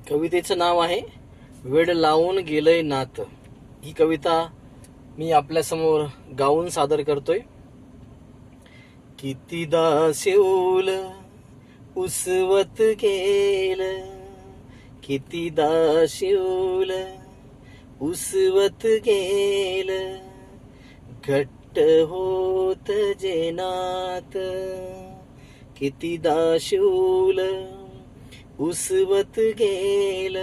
कवितेचं नाव आहे वेड लावून गेलंय नात. ही कविता मी आपल्यासमोर गाऊन सादर करतोय. कितीदा शिवल उसवत गेल, कितीदा शिवल उसवत गेल, घट्ट होत जे नात. कितीदा शिवल उसवत गेल,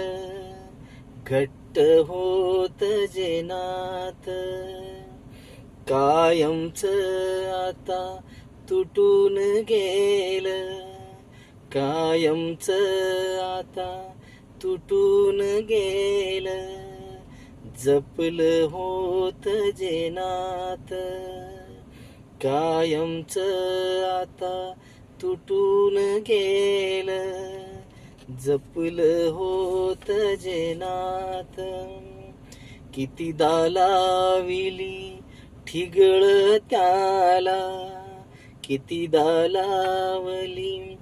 घट्ट होत जे नात. कायमच आता तुटून गेल, कायमच आता तुटून गेल, जपल होत जे नात. कायमच आता तुटून गेल, जपल होत जे नात. कितीदा लाविली ठिगळ त्याला, कितीदा लावली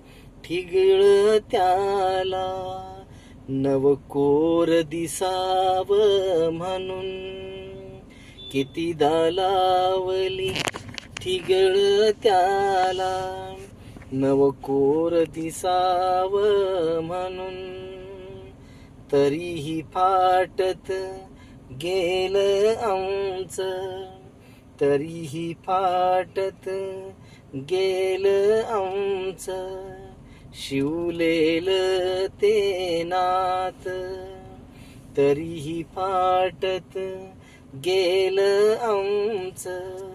ठिगळ त्याला, नवकोर दिसाव म्हणून. कितीदा लावली ठिगळ त्याला, नवकोर दिसाव म्हणून. तरीही फाटत गेल आमचं, तरीही फाटत गेल आमचं, शिवलेल ते नात. तरीही फाटत गेल आमचं,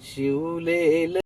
शिवलेल